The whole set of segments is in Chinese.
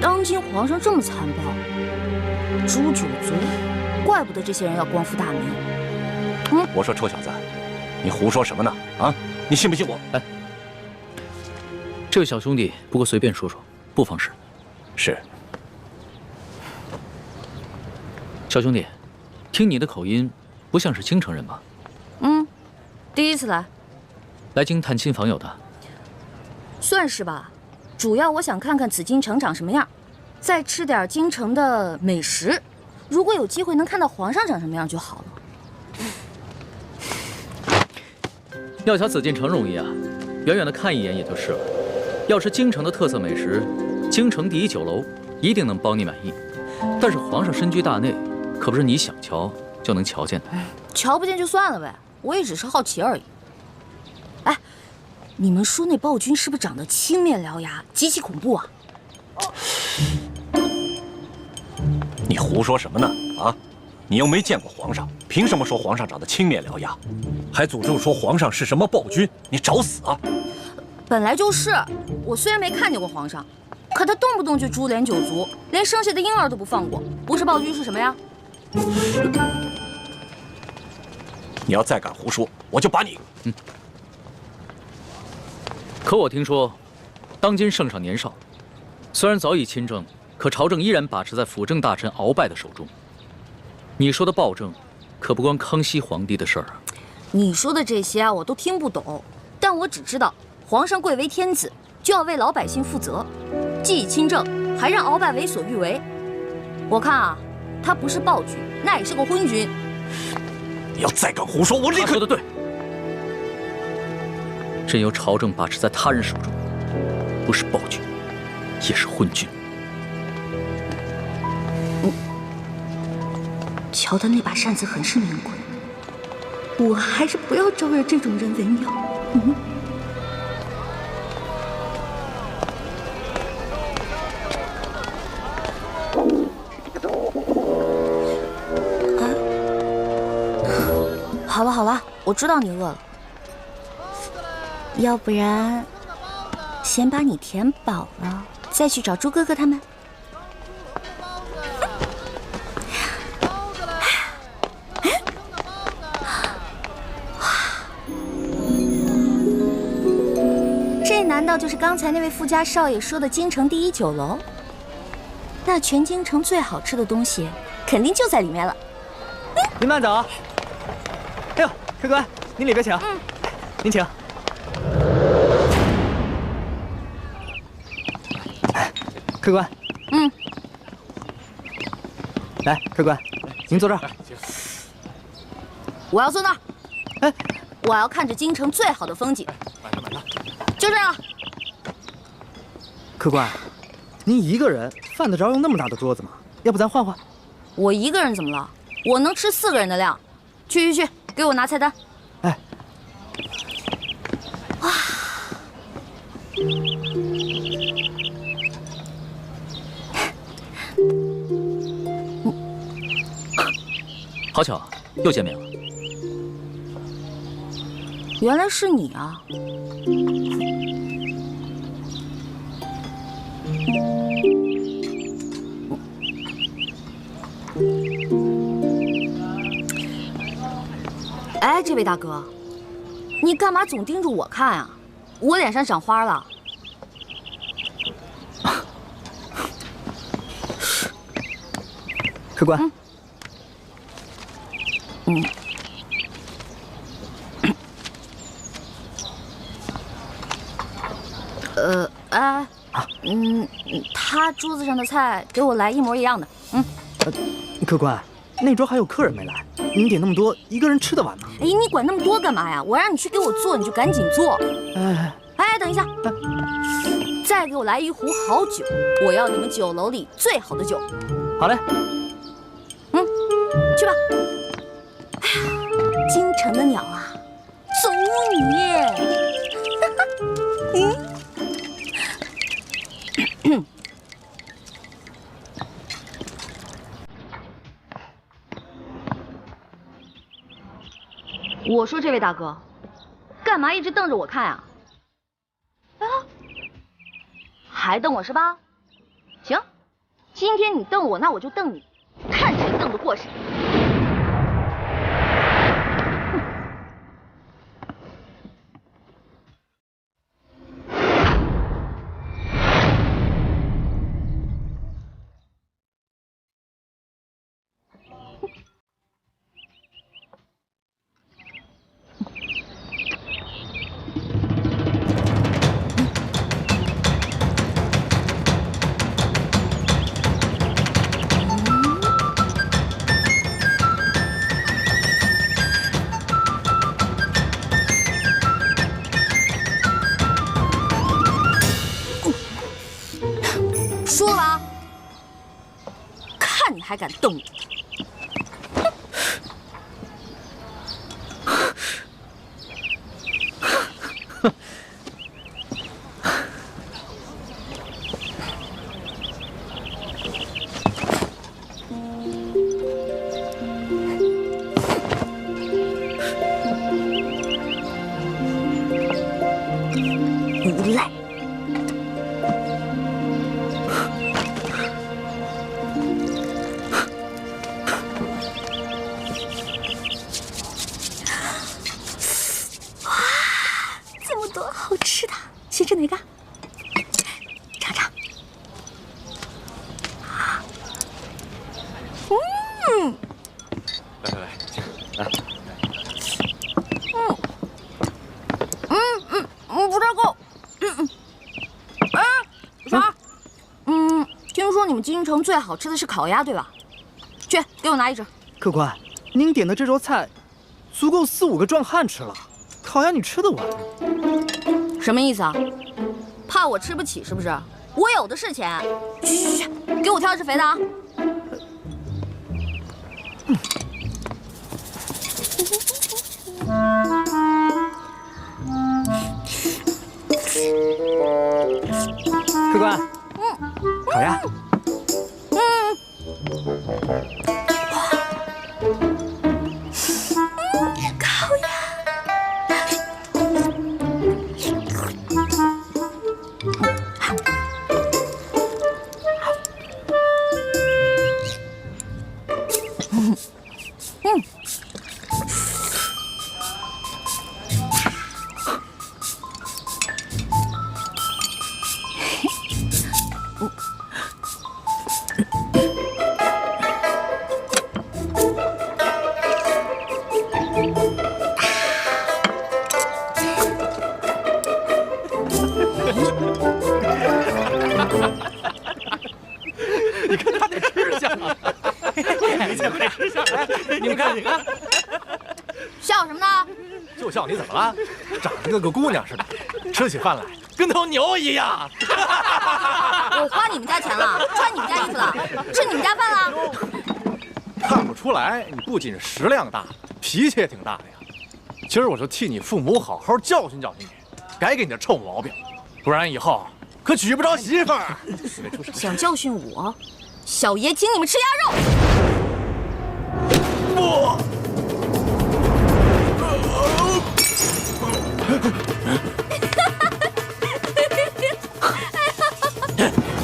当今皇上这么残暴，诛九族，怪不得这些人要光复大明。我说臭小子，你胡说什么呢？啊，你信不信我？哎，这位小兄弟，不过随便说说，不妨事。是。小兄弟，听你的口音，不像是京城人吧？第一次来。来京探亲访友的。算是吧，主要我想看看紫禁城长什么样，再吃点京城的美食。如果有机会能看到皇上长什么样就好了。要瞧紫禁城容易啊，远远的看一眼也就是了。要吃京城的特色美食，京城第一酒楼一定能包你满意。但是皇上身居大内，可不是你想瞧就能瞧见的。瞧不见就算了呗，我也只是好奇而已。哎，你们说那暴君是不是长得青面獠牙，极其恐怖啊？你胡说什么呢？啊，你又没见过皇上，凭什么说皇上长得青面獠牙？还诅咒说皇上是什么暴君？你找死啊！本来就是，我虽然没看见过皇上，可他动不动就株连九族，连生下的婴儿都不放过，不是暴君是什么呀？你要再敢胡说，我就把你……可我听说，当今圣上年少，虽然早已亲政，可朝政依然把持在辅政大臣鳌拜的手中。你说的暴政，可不关康熙皇帝的事儿啊。你说的这些啊，我都听不懂，但我只知道，皇上贵为天子，就要为老百姓负责，既已亲政，还让鳌拜为所欲为。我看啊，他不是暴君，那也是个昏君。你要再敢胡说，我立刻……他说的对，任由朝政把持在他人手中，不是暴君，也是昏君。瞧他那把扇子很是名贵，我还是不要招惹这种人为妙。好了好了，我知道你饿了，要不然先把你填饱了，再去找猪哥哥他们。这难道就是刚才那位富家少爷说的京城第一酒楼？那全京城最好吃的东西，肯定就在里面了。您慢走。哎呦，客官，您里边请。您请。客官。来，客官，您坐这儿。我要坐那儿。哎，我要看着京城最好的风景。就这样。客官，您一个人犯得着用那么大的桌子吗？要不咱换换？我一个人怎么了？我能吃4个人的量。去，给我拿菜单。哎。哇。好巧，又见面了。原来是你啊！哎，这位大哥，你干嘛总盯着我看啊？我脸上长花了。客官。他桌子上的菜给我来一模一样的。客官，那桌还有客人没来，您点那么多，一个人吃得完吗？哎，你管那么多干嘛呀？我让你去给我做，你就赶紧做。哎，等一下，再给我来一壶好酒，我要你们酒楼里最好的酒。好嘞。去吧。哎呀，京城的鸟啊，走你！我说这位大哥，干嘛一直瞪着我看啊？还瞪我是吧？行，今天你瞪我，那我就瞪你，看谁瞪得过谁。输了吧？看你还敢瞪我！无赖！好吃的，先吃哪个？尝尝。来，不太够。啥？听说你们京城最好吃的是烤鸭，对吧？去，给我拿一只。客官，您点的这桌菜，足够4、5个壮汉吃了。烤鸭你吃得完吗？什么意思啊？怕我吃不起是不是？我有的是钱。去，给我挑只肥的啊！客官，烤鸭。烤鸭。你看他得吃相啊！没见过吃相，来，你们看，你看，笑什么呢？就笑你怎么了？长得跟个姑娘似的，吃起饭来跟头牛一样。我花你们家钱了，穿你们家衣服了，吃你们家饭了。看不出来，你不仅食量大，脾气也挺大的呀。今儿我就替你父母好好教训教训你，改给你的臭毛病，不然以后可娶不着媳妇儿。想教训我，小爷请你们吃鸭肉。不。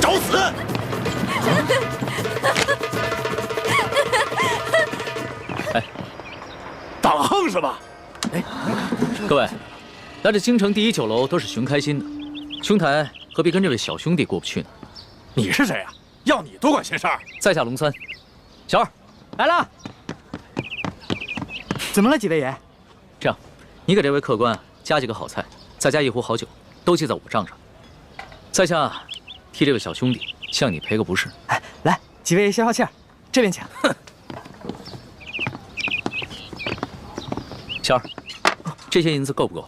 找死！哎，挡横是吧？哎，各位，来这京城第一酒楼都是寻开心的，兄台何必跟这位小兄弟过不去呢？你是谁呀？要你多管闲事儿？在下龙三，小二来了。怎么了，几位爷？这样，你给这位客官加几个好菜，再加1壶好酒，都记在我账上。在下替这位小兄弟向你赔个不是。哎，来，几位爷消消气儿，这边请。小二，这些银子够不够？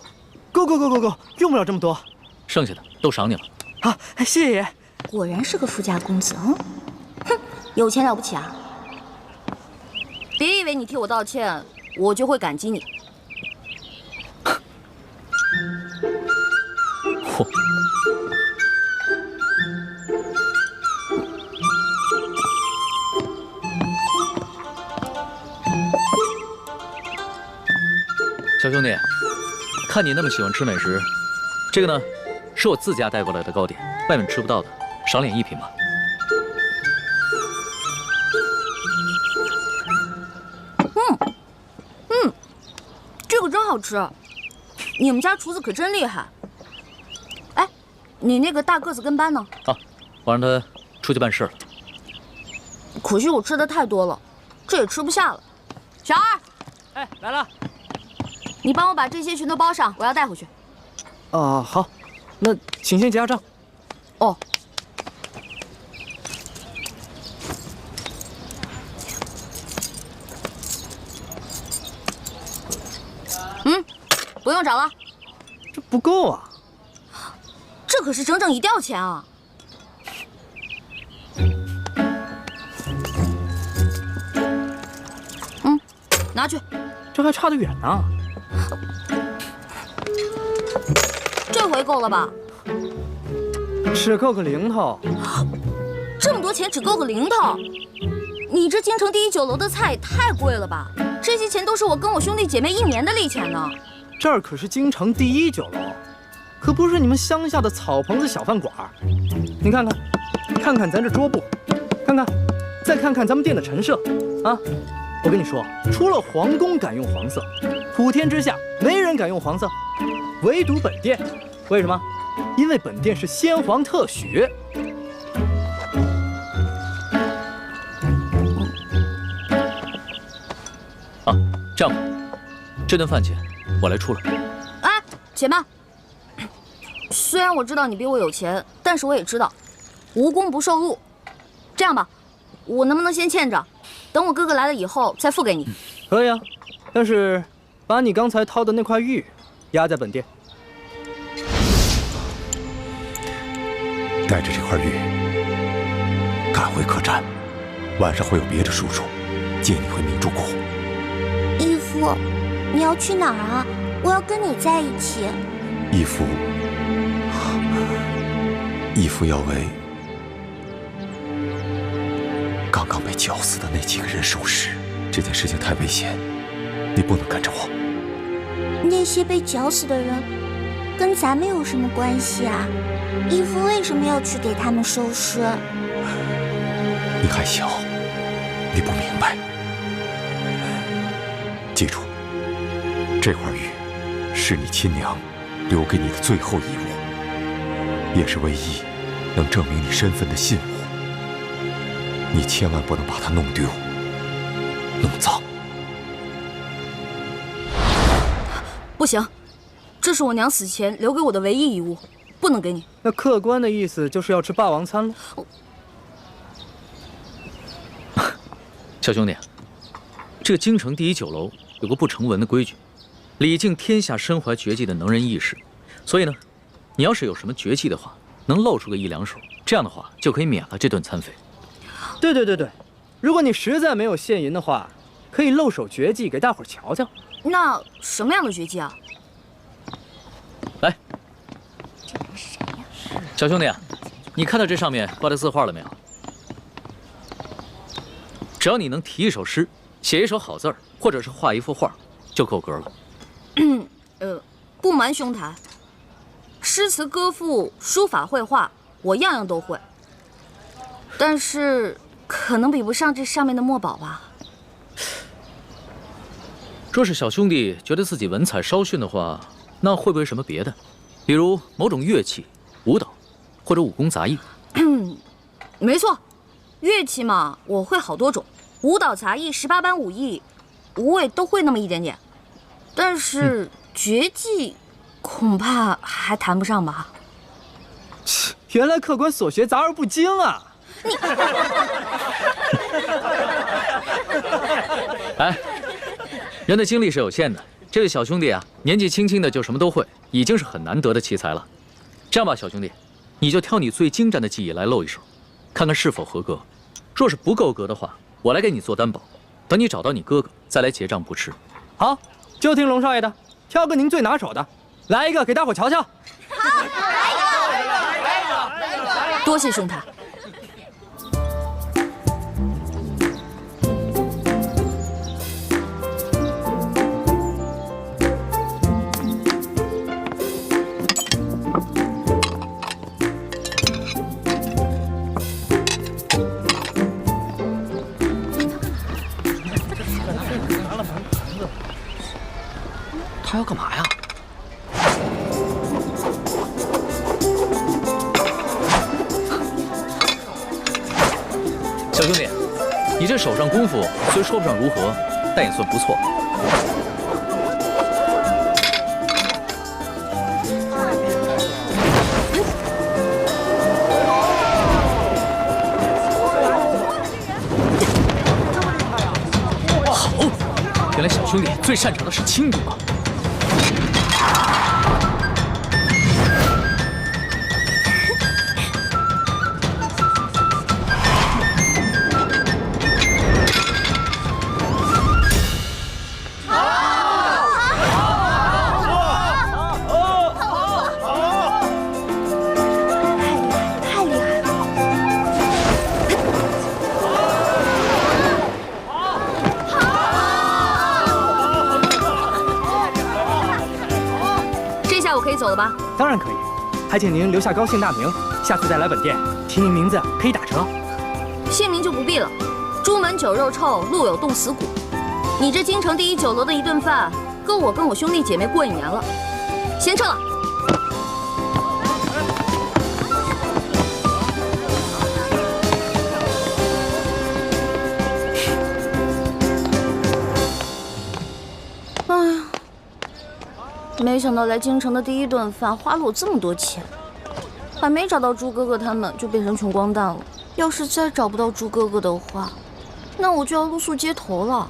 够，用不了这么多。剩下的都赏你了。好，谢谢爷。果然是个富家公子，哼，有钱了不起啊！别以为你替我道歉，我就会感激你。嚯！小兄弟，看你那么喜欢吃美食，这个呢，是我自家带过来的糕点，外面吃不到的，赏脸一品吧。可真好吃，你们家厨子可真厉害。哎，你那个大个子跟班呢？啊，我让他出去办事了。可惜我吃的太多了，这也吃不下了。小二，哎，来了。你帮我把这些全都包上，我要带回去。啊，好，那请先结下账。哦。不用找了，这不够啊！这可是整整1吊钱啊！拿去。这还差得远呢。这回够了吧？只够个零头。这么多钱只够个零头？你这京城第一酒楼的菜也太贵了吧？这些钱都是我跟我兄弟姐妹1年的利钱呢。这儿可是京城第一酒楼，可不是你们乡下的草棚子小饭馆。你看看，看看咱这桌布，看看，再看看咱们店的陈设，啊！我跟你说，除了皇宫敢用黄色，普天之下没人敢用黄色，唯独本店。为什么？因为本店是先皇特许。啊，这样吧，这顿饭钱我来出了。哎，且慢。虽然我知道你比我有钱，但是我也知道，无功不受禄。这样吧，我能不能先欠着，等我哥哥来了以后再付给你？可以啊，但是把你刚才掏的那块玉压在本店。带着这块玉赶回客栈，晚上会有别的叔叔接你回明珠谷。义父，你要去哪儿啊？我要跟你在一起。义父要为刚刚被绞死的那几个人收尸，这件事情太危险，你不能跟着我。那些被绞死的人跟咱们有什么关系啊？义父为什么要去给他们收尸？你还小，你不明白。记住，这块玉是你亲娘留给你的最后遗物，也是唯一能证明你身份的信物。你千万不能把它弄丢、弄脏。不行，这是我娘死前留给我的唯一遗物，不能给你。那客官的意思就是要吃霸王餐了。小兄弟，这个京城第一酒楼有个不成文的规矩，礼敬天下身怀绝技的能人异士。所以呢，你要是有什么绝技的话，能露出个1、2手，这样的话就可以免了这顿餐费。对，如果你实在没有现银的话，可以露手绝技给大伙儿瞧瞧。那什么样的绝技啊？来，小兄弟啊，你看到这上面挂的字画了没有？只要你能题一首诗，写一首好字儿，或者是画一幅画，就够格了。不瞒兄台，诗词歌赋、书法绘画，我样样都会，但是可能比不上这上面的墨宝吧。若是小兄弟觉得自己文采稍逊的话，那会不会什么别的，比如某种乐器、舞蹈，或者武功杂艺？没错，乐器嘛，我会好多种，舞蹈、杂艺、18般武艺，我也都会那么一点点。但是绝技，恐怕还谈不上吧。原来客官所学杂而不精啊！哎，人的精力是有限的，这位小兄弟啊，年纪轻轻的就什么都会，已经是很难得的奇才了。这样吧，小兄弟，你就挑你最精湛的技艺来露一手，看看是否合格。若是不够格的话，我来给你做担保，等你找到你哥哥再来结账不迟。好，就听龙少爷的，挑个您最拿手的，来一个给大伙瞧瞧。好，来一个。多谢兄台。要干嘛呀？小兄弟，你这手上功夫虽说不上如何，但也算不错。好，原来小兄弟最擅长的是轻功啊！ 可以走了吧？当然可以，还请您留下高姓大名，下次再来本店提您名字可以打折。姓名就不必了，朱门酒肉臭，路有冻死骨。你这京城第一酒楼的一顿饭，够我跟我兄弟姐妹过1年了。先撤了。哎呀。 没想到来京城的第一顿饭花了我这么多钱，还没找到朱哥哥他们就变成穷光蛋了。要是再找不到朱哥哥的话，那我就要露宿街头了。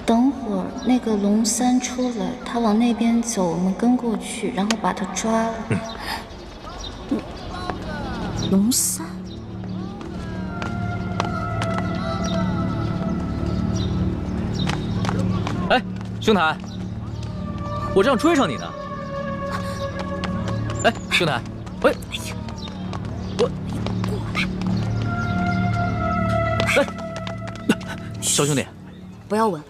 等会儿那个龙三出来，他往那边走，我们跟过去，然后把他抓了。龙三。 哎，兄台，我这样追上你呢。哎，兄台，喂，我，哎，小兄弟，不要问。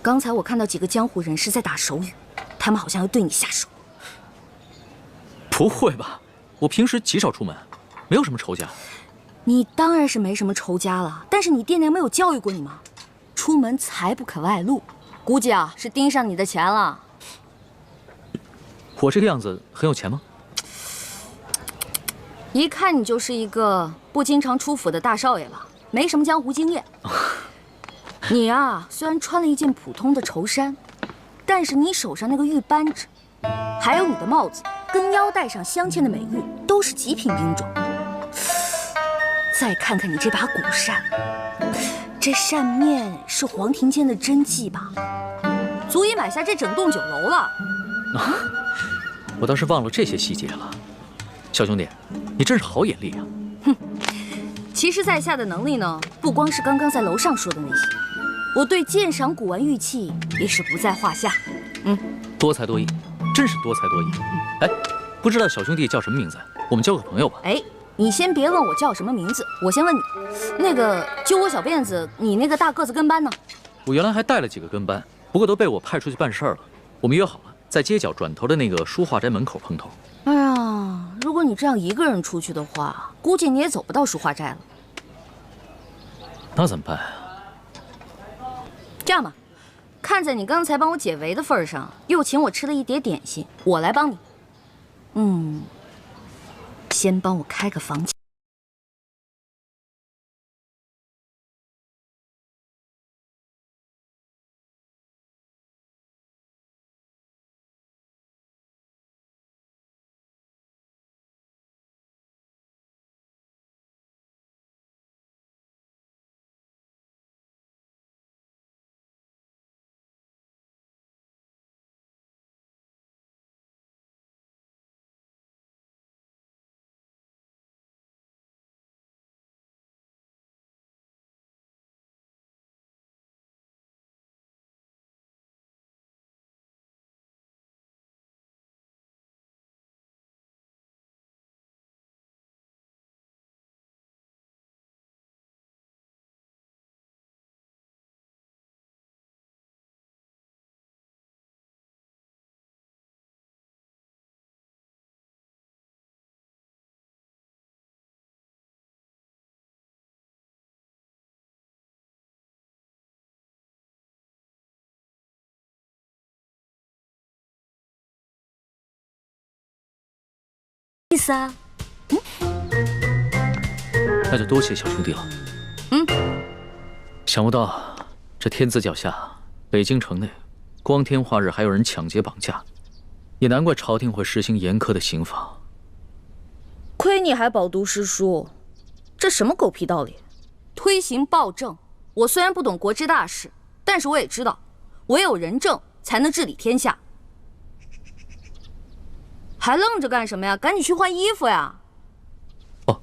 刚才我看到几个江湖人士在打手语，他们好像要对你下手。不会吧？我平时极少出门，没有什么仇家。你当然是没什么仇家了，但是你爹娘没有教育过你吗？出门财不可外露，估计啊是盯上你的钱了。我这个样子很有钱吗？一看你就是一个不经常出府的大少爷吧，没什么江湖经验。你啊，虽然穿了一件普通的绸衫，但是你手上那个玉扳指，还有你的帽子跟腰带上镶嵌的美玉，都是极品兵种。再看看你这把古扇，这扇面是黄庭坚的真迹吧？足以买下这整栋酒楼了。我倒是忘了这些细节了。小兄弟，你真是好眼力啊！哼，其实在下的能力呢，不光是刚刚在楼上说的那些，我对鉴赏古玩玉器也是不在话下。多才多艺，真是多才多艺。哎，不知道小兄弟叫什么名字？我们交个朋友吧。哎，你先别问我叫什么名字，我先问你，那个揪我小辫子，你那个大个子跟班呢？我原来还带了几个跟班，不过都被我派出去办事儿了。我们约好了，在街角转头的那个书画斋门口碰头。哎呀，如果你这样一个人出去的话，估计你也走不到书画斋了。那怎么办啊？这样吧，看在你刚才帮我解围的份上，又请我吃了一碟点心，我来帮你。先帮我开个房间。意思啊？那就多谢小兄弟了。想不到这天子脚下，北京城内光天化日还有人抢劫绑架，也难怪朝廷会实行严苛的刑罚。亏你还饱读诗书，这什么狗屁道理？推行暴政，我虽然不懂国之大事，但是我也知道，唯有仁政才能治理天下。还愣着干什么呀？赶紧去换衣服呀！哦。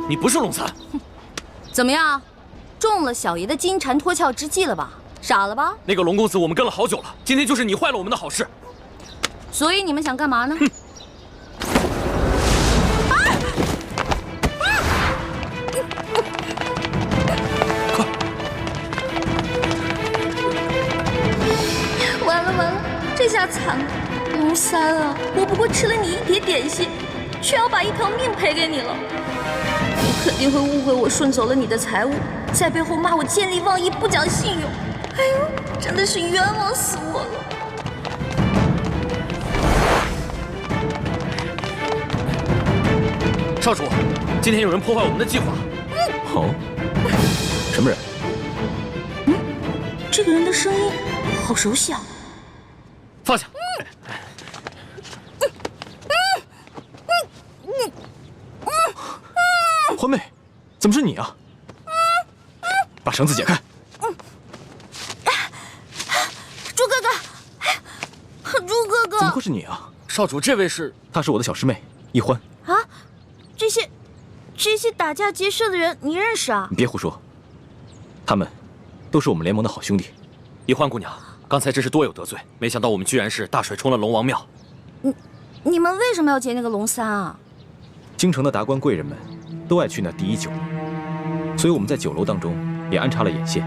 你不是龙三，怎么样，中了小爷的金蝉脱壳之计了吧？傻了吧？那个龙公子我们跟了好久了，今天就是你坏了我们的好事。所以你们想干嘛呢？快！完了完了，这下惨了，龙三啊！我不过吃了你一碟点心，却要把一条命赔给你了。你肯定会误会我顺走了你的财物，在背后骂我见利忘义、不讲信用。哎呦，真的是冤枉死我了！少主，今天有人破坏我们的计划。哦，什么人？这个人的声音好熟悉啊！放下！欢妹，怎么是你啊？把绳子解开！猪哥哥，猪哥哥，怎么会是你啊？少主，这位是？她是我的小师妹一欢。啊，这些打架劫舍的人，你认识啊？你别胡说，他们都是我们联盟的好兄弟。一欢姑娘，刚才真是多有得罪，没想到我们居然是大水冲了龙王庙。你们为什么要劫那个龙三啊？京城的达官贵人们都爱去那第一酒楼，所以我们在酒楼当中也安插了眼线，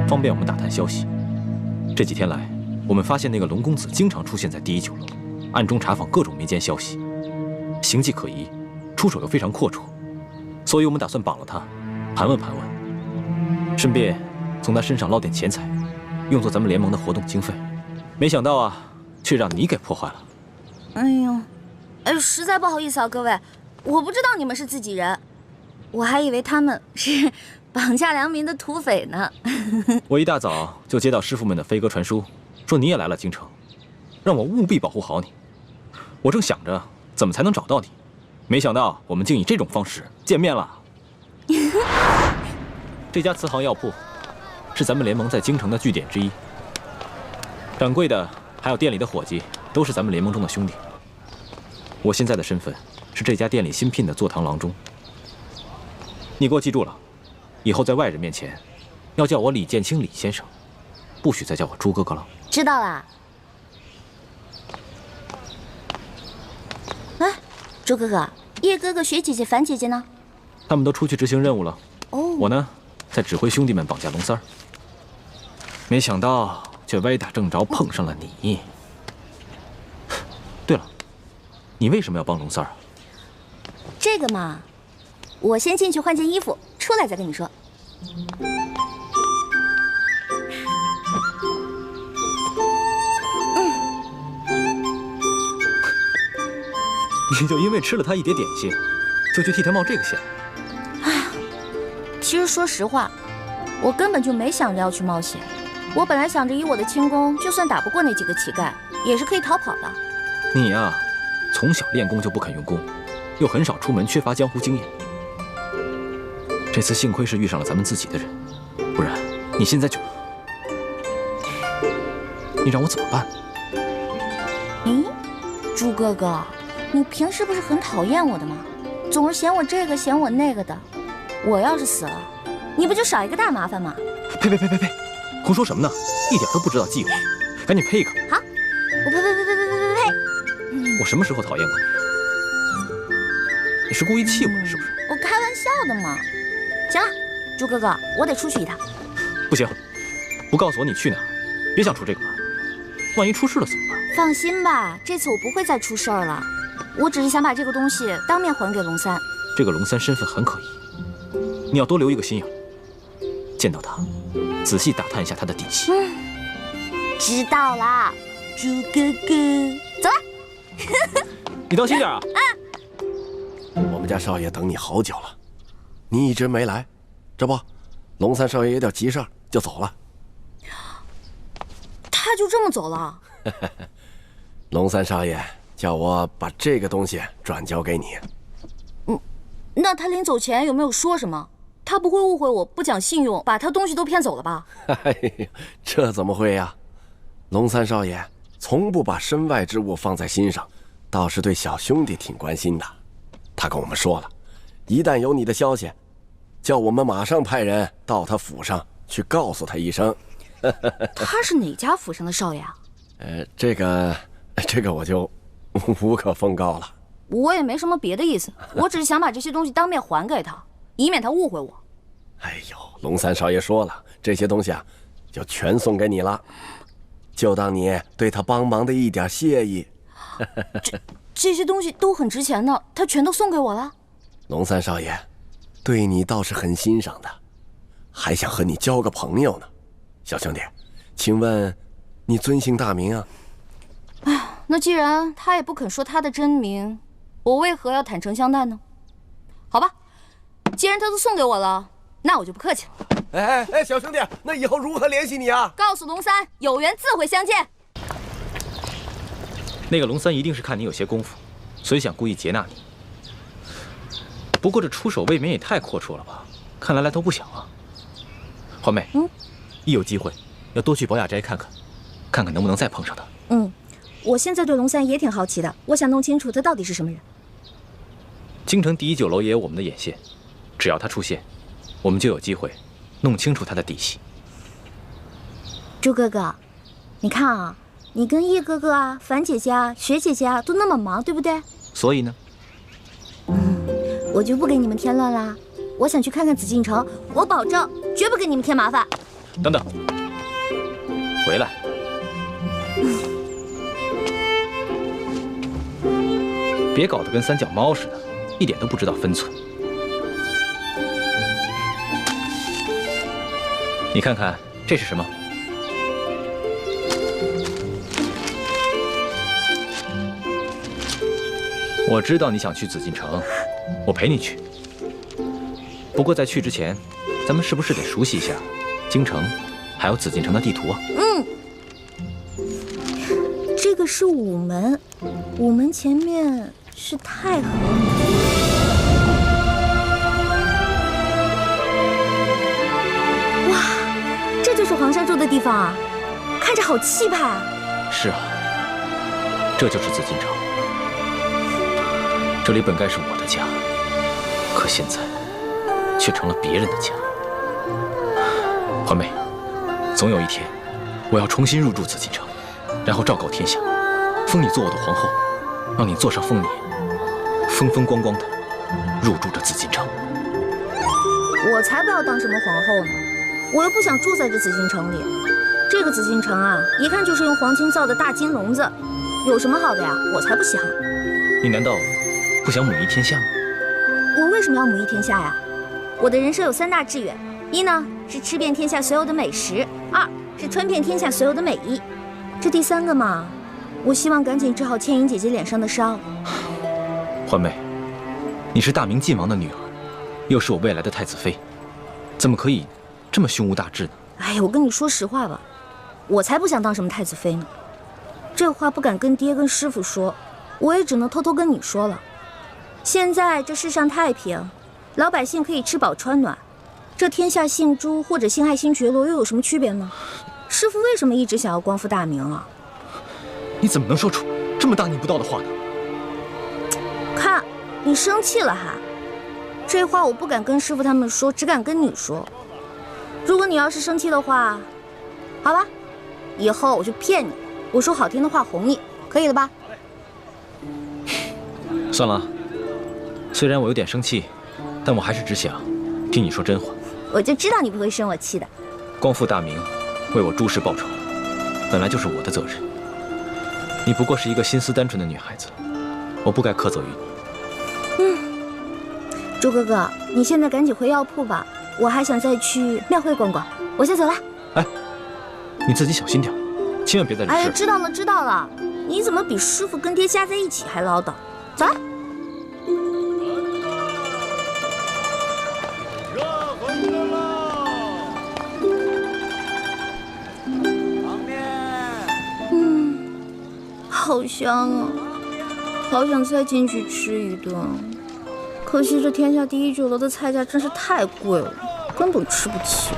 方便我们打探消息。这几天来，我们发现那个龙公子经常出现在第一酒楼，暗中查访各种民间消息，行迹可疑，出手又非常阔绰，所以我们打算绑了他，盘问盘问，顺便从他身上捞点钱财，用作咱们联盟的活动经费。没想到啊，却让你给破坏了。哎呦，实在不好意思啊，各位，我不知道你们是自己人，我还以为他们是绑架良民的土匪呢。我一大早就接到师傅们的飞鸽传书，说你也来了京城，让我务必保护好你。我正想着怎么才能找到你，没想到我们竟以这种方式见面了。这家慈航药铺是咱们联盟在京城的据点之一，掌柜的还有店里的伙计都是咱们联盟中的兄弟。我现在的身份是这家店里新聘的坐堂郎中。你给我记住了，以后在外人面前要叫我李建清李先生，不许再叫我朱哥哥了。知道啦。哎，朱哥哥，叶哥哥、雪姐姐、樊姐姐呢？他们都出去执行任务了。哦，我呢，在指挥兄弟们绑架龙三儿。没想到却歪打正着碰上了你。对了，你为什么要帮龙三儿啊？这个嘛，我先进去换件衣服，出来再跟你说。你就因为吃了他一碟点心，就去替他冒这个险？哎呀，其实说实话，我根本就没想着要去冒险。我本来想着以我的轻功，就算打不过那几个乞丐，也是可以逃跑的。你呀，从小练功就不肯用功，又很少出门，缺乏江湖经验。这次幸亏是遇上了咱们自己的人，不然你现在就……你让我怎么办？咦，朱哥哥，你平时不是很讨厌我的吗？总是嫌我这个嫌我那个的。我要是死了，你不就少一个大麻烦吗？呸！胡说什么呢？一点都不知道忌讳，赶紧呸一个！好，我呸！我什么时候讨厌过你？你是故意气我是不是？我开玩笑的嘛。行了，猪哥哥，我得出去一趟。不行，不告诉我你去哪儿，别想出这个门。万一出事了怎么办？放心吧，这次我不会再出事儿了。我只是想把这个东西当面还给龙三。这个龙三身份很可疑，你要多留一个心眼。见到他，仔细打探一下他的底细。知道啦，猪哥哥，走了。你当心点啊！我们家少爷等你好久了，你一直没来，这不，龙三少爷有点急事儿就走了。他就这么走了？龙三少爷叫我把这个东西转交给你。那他临走前有没有说什么？他不会误会我不讲信用，把他东西都骗走了吧？哎呀，这怎么会呀？龙三少爷从不把身外之物放在心上，倒是对小兄弟挺关心的。他跟我们说了，一旦有你的消息，叫我们马上派人到他府上去告诉他一声。他是哪家府上的少爷啊？这个我就无可奉告了。我也没什么别的意思，我只是想把这些东西当面还给他，以免他误会我。哎呦，龙三少爷说了，这些东西啊，就全送给你了，就当你对他帮忙的一点谢意。这些东西都很值钱的，他全都送给我了。龙三少爷对你倒是很欣赏的，还想和你交个朋友呢。小兄弟，请问你尊姓大名啊？哎，那既然他也不肯说他的真名，我为何要坦诚相待呢？好吧，既然他都送给我了，那我就不客气了。哎，小兄弟，那以后如何联系你啊？告诉龙三，有缘自会相见。那个龙三一定是看你有些功夫，所以想故意劫纳你。不过这出手未免也太阔绰了吧？看来来头不小啊。环妹，一有机会要多去宝雅斋看看，看看能不能再碰上他。我现在对龙三也挺好奇的，我想弄清楚他到底是什么人。京城第一酒楼也有我们的眼线，只要他出现，我们就有机会弄清楚他的底细。朱哥哥，你看啊，你跟叶哥哥啊、樊姐姐啊、雪姐姐啊都那么忙，对不对？所以呢？我就不给你们添乱啦。我想去看看紫禁城，我保证绝不给你们添麻烦。等等，回来。别搞得跟三脚猫似的，一点都不知道分寸。你看看这是什么？我知道你想去紫禁城，我陪你去。不过在去之前，咱们是不是得熟悉一下京城还有紫禁城的地图啊？这个是午门，午门前面是太和门。哇，这就是皇上住的地方啊，看着好气派啊！是啊，这就是紫禁城。这里本该是我的家，可现在却成了别人的家。环妹，总有一天，我要重新入住紫禁城，然后昭告天下，封你做我的皇后，让你坐上丰年，风风光光的入住这紫禁城。我才不要当什么皇后呢，我又不想住在这紫禁城里。这个紫禁城啊，一看就是用黄金造的大金笼子，有什么好的呀？我才不稀罕。你难道不想母仪天下吗？我为什么要母仪天下呀？我的人生有3大志愿，一呢是吃遍天下所有的美食，2是穿遍天下所有的美衣。这第3个嘛，我希望赶紧治好倩影姐姐脸上的伤。环妹，你是大明晋王的女儿，又是我未来的太子妃，怎么可以这么胸无大志呢？哎呀，我跟你说实话吧，我才不想当什么太子妃呢。这话不敢跟爹跟师傅说，我也只能偷偷跟你说了。现在这世上太平，老百姓可以吃饱穿暖，这天下姓朱或者姓爱新觉罗又有什么区别呢？师傅为什么一直想要光复大明啊？你怎么能说出这么大逆不道的话呢？看，你生气了还？这话我不敢跟师傅他们说，只敢跟你说。如果你要是生气的话，好吧，以后我就骗你，我说好听的话哄你，可以了吧？算了，虽然我有点生气，但我还是只想听你说真话。我就知道你不会生我气的。光复大明，为我诸事报仇，本来就是我的责任。你不过是一个心思单纯的女孩子，我不该苛责于你。朱哥哥，你现在赶紧回药铺吧，我还想再去庙会逛逛。我先走了。哎，你自己小心点，千万别在这事。哎呀，知道了知道了。你怎么比师傅跟爹加在一起还唠叨？走。好香啊，好想再进去吃一顿。可惜这天下第一酒楼的菜价真是太贵了，根本吃不起。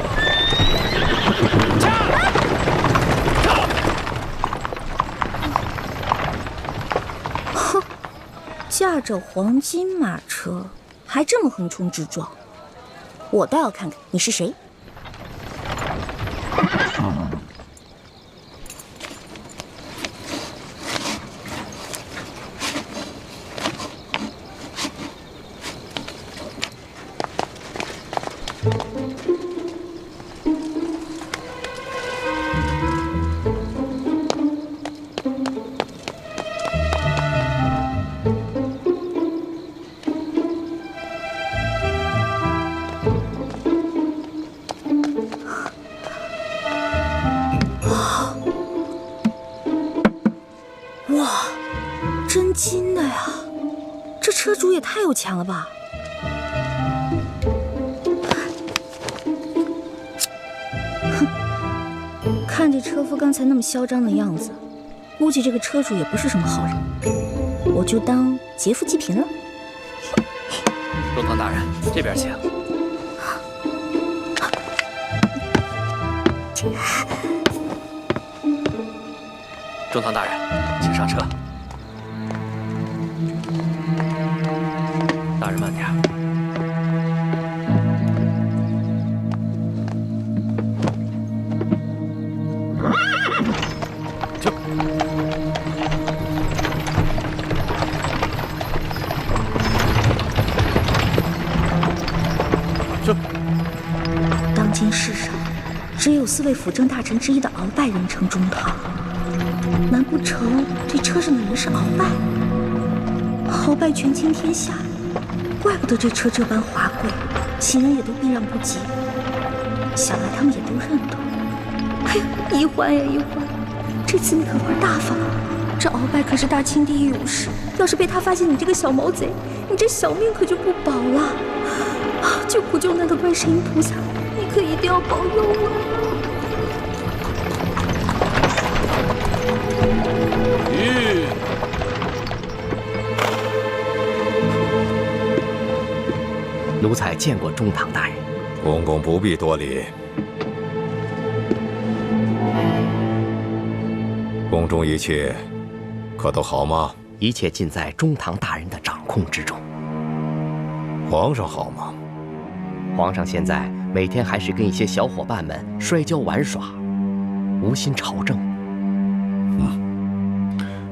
哼，驾着黄金马车，还这么横冲直撞，我倒要看看你是谁。哇，真金的呀！这车主也太有钱了吧！哼，看这车夫刚才那么嚣张的样子，估计这个车主也不是什么好人，我就当劫富济贫了。中堂大人，这边请。中堂大人，请上车。大人慢点。这当今世上，只有4位辅政大臣之一的鳌拜人称中堂。难不成这车上的人是鳌拜？鳌拜权倾天下，怪不得这车这般华贵，行人也都避让不及。想来他们也都认得。哎呀，一环呀一环，这次你可玩大发了。这鳌拜可是大清第一勇士，要是被他发现你这个小毛贼，你这小命可就不保了。啊，救苦救难的观世音菩萨，你可一定要保佑我。奴才见过中堂大人。公公不必多礼。宫中一切可都好吗？一切尽在中堂大人的掌控之中。皇上好吗？皇上现在每天还是跟一些小伙伴们摔跤玩耍，无心朝政。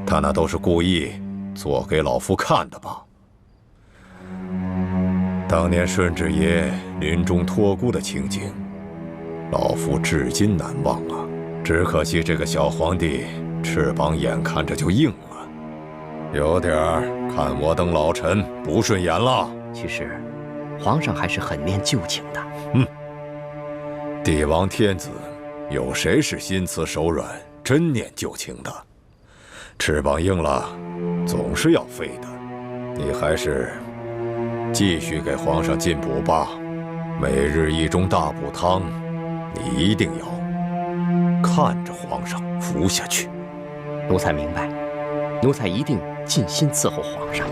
他那都是故意做给老夫看的吧？当年顺治爷临终托孤的情景，老夫至今难忘啊！只可惜这个小皇帝翅膀眼看着就硬了，有点看我等老臣不顺眼了。其实，皇上还是很念旧情的。帝王天子，有谁是心慈手软、真念旧情的？翅膀硬了，总是要飞的。你还是继续给皇上进补吧，每日1盅大补汤，你一定要看着皇上服下去。奴才明白，奴才一定尽心伺候皇上。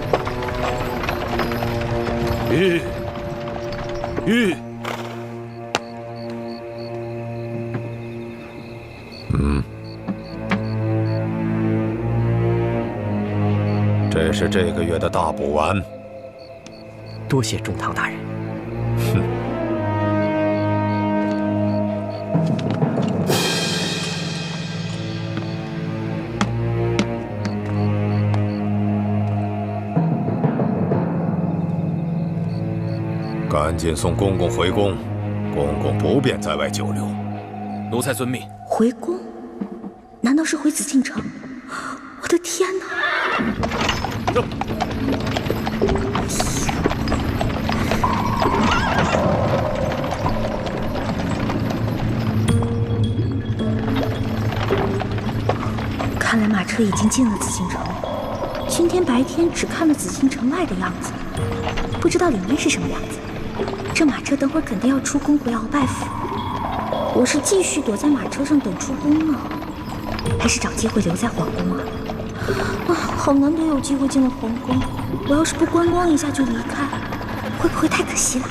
这是这个月的大补丸。多谢中堂大人。赶紧送公公回宫，公公不便在外久留。奴才遵命。回宫？难道是回紫禁城？我的天哪！走。看来马车已经进了紫禁城。今天白天只看了紫禁城外的样子，不知道里面是什么样子。这马车等会儿肯定要出宫回鳌拜府。我是继续躲在马车上等出宫呢，还是找机会留在皇宫啊？好难得有机会进了皇宫，我要是不观光一下就离开，会不会太可惜了？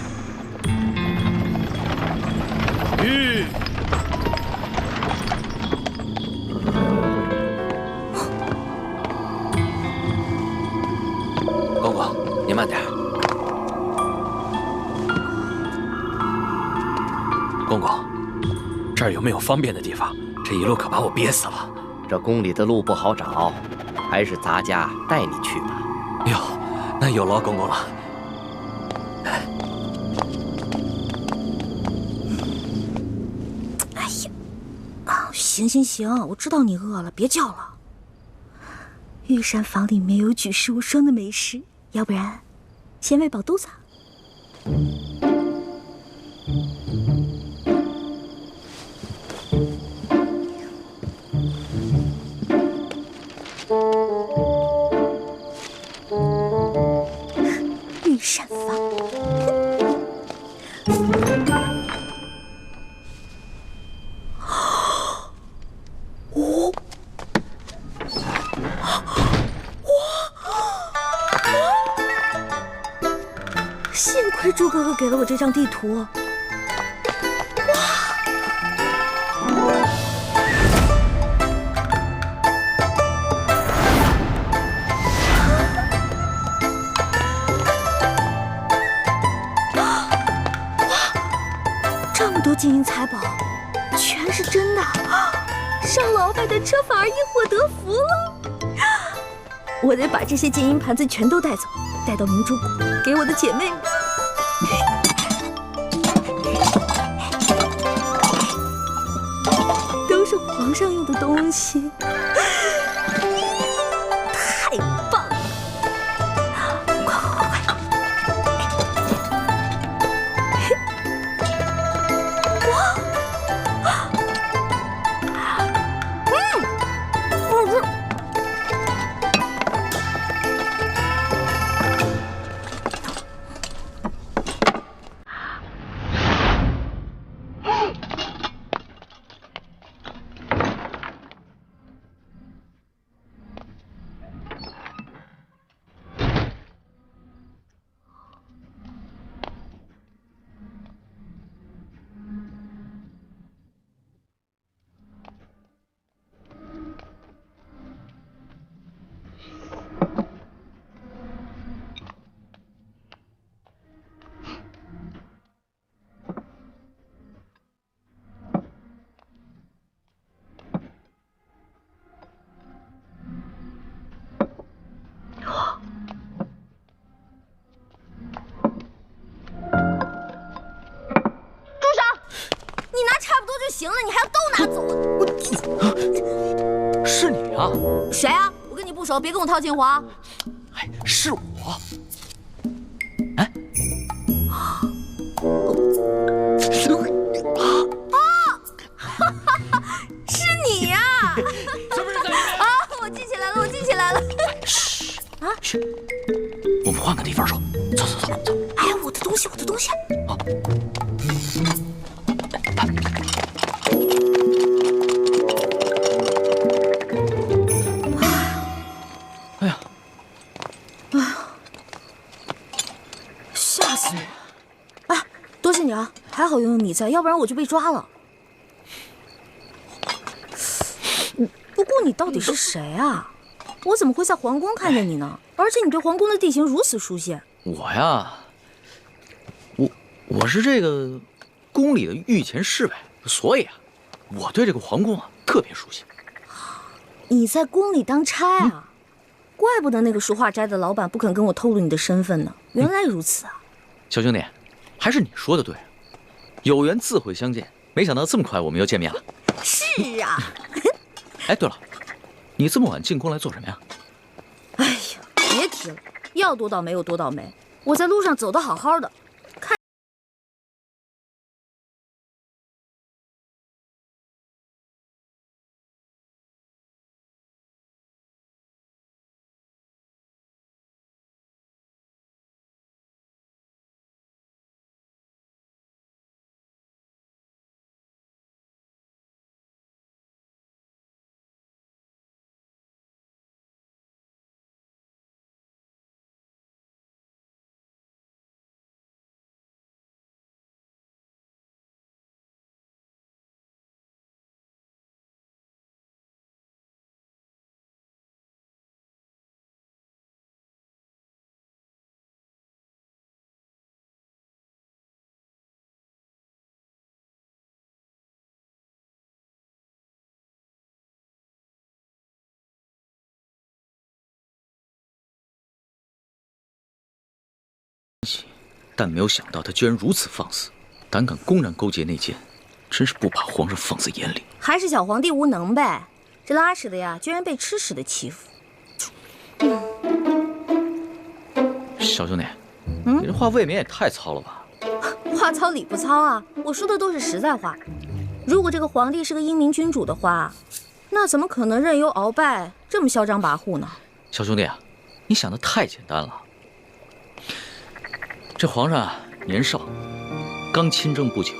公公，您慢点。公公，这儿有没有方便的地方？这一路可把我憋死了。这宫里的路不好找，还是咱家带你去吧。哟，那有劳公公了。哎呀，行，我知道你饿了，别叫了。御膳房里面有举世无双的美食，要不然先喂饱肚子。御膳房。幸亏猪哥哥给了我这张地图。这么多金银财宝，全是真的！上了鳌拜的车反而因祸得福了。我得把这些金银盘子全都带走，带到明珠谷给我的姐妹们。都是皇上用的东西，太棒了！快！哇！行了，你还要都拿走？是你啊？谁啊？我跟你不熟，别跟我套近乎啊！哎，是我。哎，是你呀！是不是在里面？啊，我记起来了，我记起来了。嘘啊，嘘，我们换个地方说。走。哎呀，我的东西！啊。吓死你！哎，多谢你啊，还好有你在，要不然我就被抓了。不过你到底是谁啊？我怎么会在皇宫看见你呢？而且你对皇宫的地形如此熟悉。我呀，我是这个宫里的御前侍卫，所以啊，我对这个皇宫啊特别熟悉。你在宫里当差啊？怪不得那个书画斋的老板不肯跟我透露你的身份呢。原来如此啊！小兄弟，还是你说的对，有缘自会相见。没想到这么快我们又见面了。是啊。哎，对了，你这么晚进宫来做什么呀？哎呀，别提了，要多倒霉有多倒霉。我在路上走得好好的，看。但没有想到他居然如此放肆，胆敢公然勾结内奸，真是不把皇上放在眼里。还是小皇帝无能呗，这拉屎的呀，居然被吃屎的欺负。小兄弟，你这话未免也太糙了吧？话糙理不糙啊，我说的都是实在话。如果这个皇帝是个英明君主的话，那怎么可能任由鳌拜这么嚣张跋扈呢？小兄弟啊，你想的太简单了。这皇上啊，年少，刚亲政不久，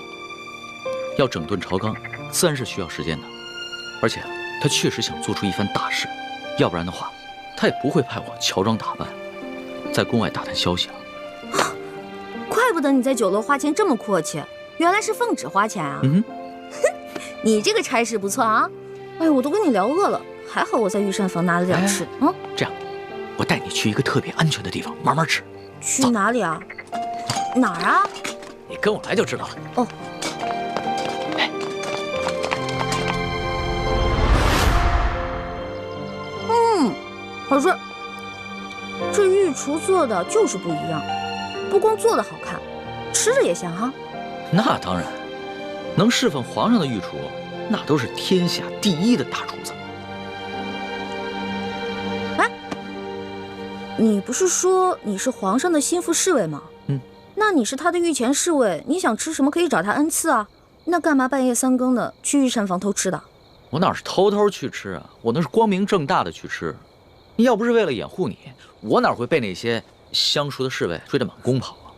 要整顿朝纲，自然是需要时间的。而且他确实想做出一番大事，要不然的话，他也不会派我乔装打扮，在宫外打探消息了。怪不得你在酒楼花钱这么阔气，原来是奉旨花钱啊！你这个差事不错啊！哎，我都跟你聊饿了，还好我在御膳房拿了点吃。这样，我带你去一个特别安全的地方慢慢吃。去哪里啊？哪儿啊？你跟我来就知道了。哦。好吃。这御厨做的就是不一样，不光做的好看，吃着也香哈。那当然，能侍奉皇上的御厨，那都是天下第一的大厨子。哎，你不是说你是皇上的心腹侍卫吗？那你是他的御前侍卫，你想吃什么可以找他恩赐啊。那干嘛半夜三更的去御膳房偷吃的？我哪是偷偷去吃啊，我那是光明正大的去吃。要不是为了掩护你，我哪会被那些相熟的侍卫追得满宫跑啊？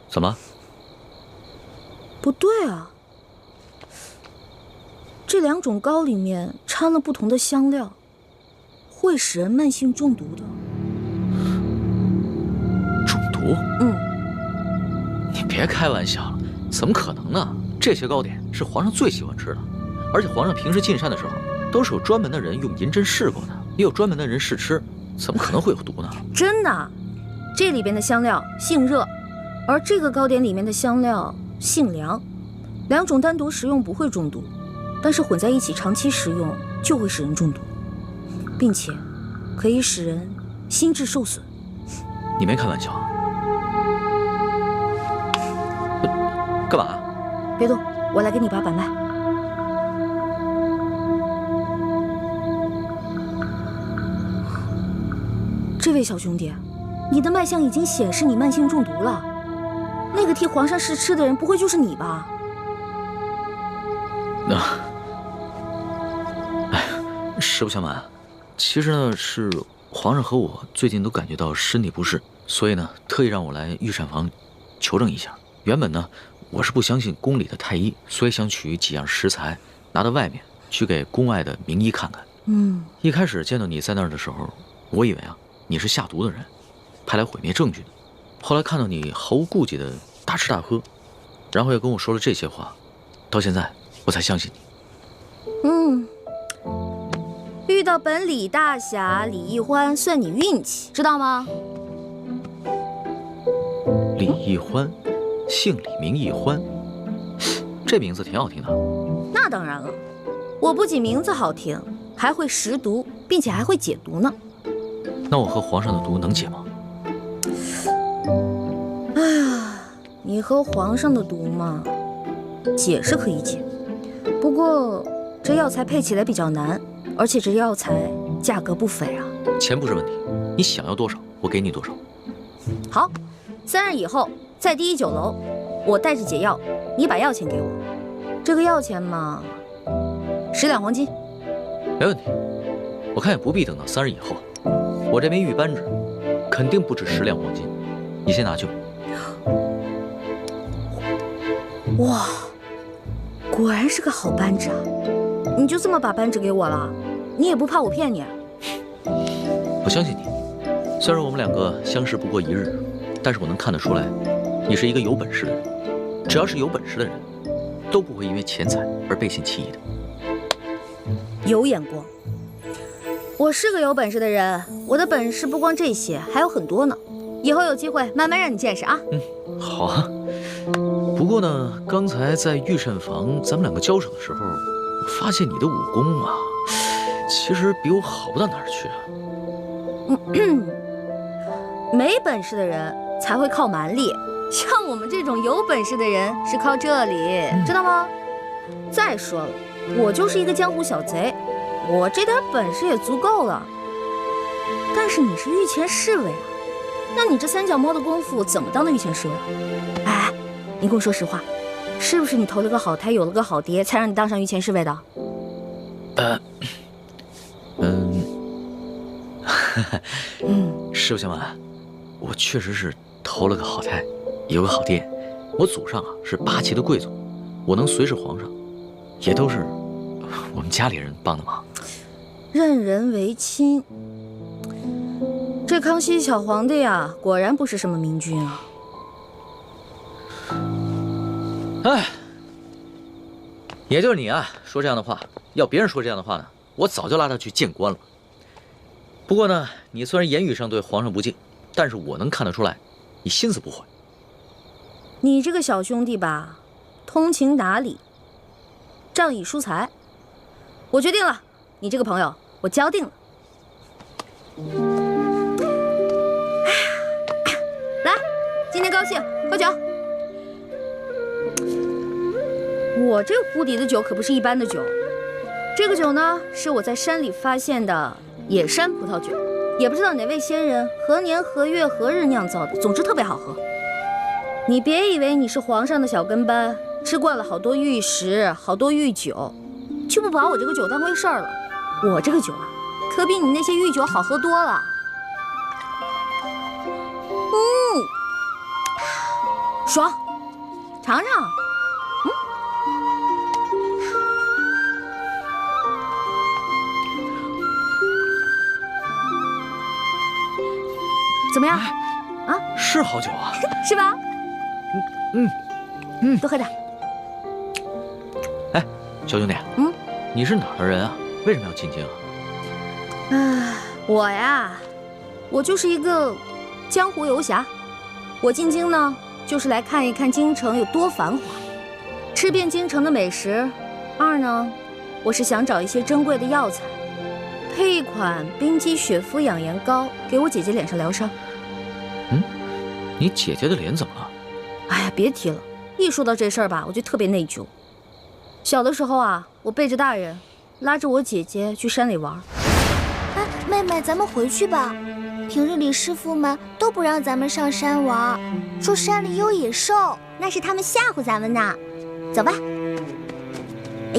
怎么？不对啊，这两种糕里面掺了不同的香料，会使人慢性中毒的。中毒？你别开玩笑了，怎么可能呢？这些糕点是皇上最喜欢吃的，而且皇上平时进膳的时候，都是有专门的人用银针试过的，也有专门的人试吃，怎么可能会有毒呢？真的，这里边的香料性热，而这个糕点里面的香料性凉，两种单独食用不会中毒，但是混在一起长期食用就会使人中毒，并且可以使人心智受损。你没开玩笑啊？干嘛？别动，我来给你把把脉。这位小兄弟，你的脉象已经显示你慢性中毒了。那个替皇上试吃的人，不会就是你吧？实不相瞒，其实呢是皇上和我最近都感觉到身体不适，所以呢特意让我来御膳房求证一下。原本呢我是不相信宫里的太医，所以想取几样食材拿到外面去给宫外的名医看看。一开始见到你在那儿的时候，我以为啊你是下毒的人，派来毁灭证据的。后来看到你毫无顾忌的大吃大喝，然后又跟我说了这些话，到现在我才相信你。遇到本李大侠李易欢算你运气，知道吗？李易欢，姓李名易欢，这名字挺好听的。那当然了，我不仅名字好听，还会识毒，并且还会解毒呢。那我和皇上的毒能解吗？哎呀，你和皇上的毒嘛，解是可以解，不过这药材配起来比较难，而且这药材价格不菲啊。钱不是问题，你想要多少，我给你多少。好，3日以后在第1酒楼，我带着解药，你把药钱给我。这个药钱嘛，10两黄金。没问题，我看也不必等到3日以后。我这枚玉扳指肯定不止10两黄金，你先拿去吧。哇，果然是个好扳指啊！你就这么把扳指给我了？你也不怕我骗你？我相信你，虽然我们2个相识不过1日，但是我能看得出来，你是一个有本事的人。只要是有本事的人，都不会因为钱财而背信弃义的。有眼光。我是个有本事的人，我的本事不光这些，还有很多呢。以后有机会慢慢让你见识啊。好啊。不过呢，刚才在御膳房咱们2个交手的时候，我发现你的武功啊，其实比我好不到哪儿去啊。没本事的人才会靠蛮力，像我们这种有本事的人是靠这里，知道吗？再说了，我就是一个江湖小贼，我这点本事也足够了。但是你是御前侍卫啊，那你这3脚猫的功夫怎么当的御前侍卫？哎，你跟我说实话，是不是你投了个好胎，有了个好爹，才让你当上御前侍卫的？实不相瞒，我确实是投了个好胎，有个好爹。我祖上啊是8旗的贵族，我能随侍皇上，也都是我们家里人帮的忙。任人唯亲，这康熙小皇帝呀，果然不是什么明君啊。哎，也就是你啊，说这样的话，要别人说这样的话呢，我早就拉他去见官了。不过呢，你虽然言语上对皇上不敬，但是我能看得出来，你心思不坏。你这个小兄弟吧，通情达理，仗义疏财。我决定了，你这个朋友我交定了。来，今天高兴，喝酒。我这壶底的酒可不是一般的酒，这个酒呢是我在山里发现的野山葡萄酒，也不知道哪位仙人何年何月何日酿造的，总之特别好喝。你别以为你是皇上的小跟班，吃惯了好多御食，好多御酒，就不把我这个酒当回事儿了。我这个酒啊，可比你那些御酒好喝多了。爽，尝尝。怎么样？啊，是好酒啊，是吧？多喝点。哎，小兄弟，你是哪儿的人啊？为什么要进京啊？我呀，我就是一个江湖游侠。我进京呢，就是来看一看京城有多繁华，吃遍京城的美食。2呢，我是想找一些珍贵的药材，配一款冰肌雪肤养颜膏，给我姐姐脸上疗伤。你姐姐的脸怎么了？哎呀，别提了，一说到这事儿吧，我就特别内疚。小的时候啊，我背着大人，拉着我姐姐去山里玩。哎，妹妹，咱们回去吧。平日里师傅们都不让咱们上山玩，说山里有野兽，那是他们吓唬咱们呢。走吧。哎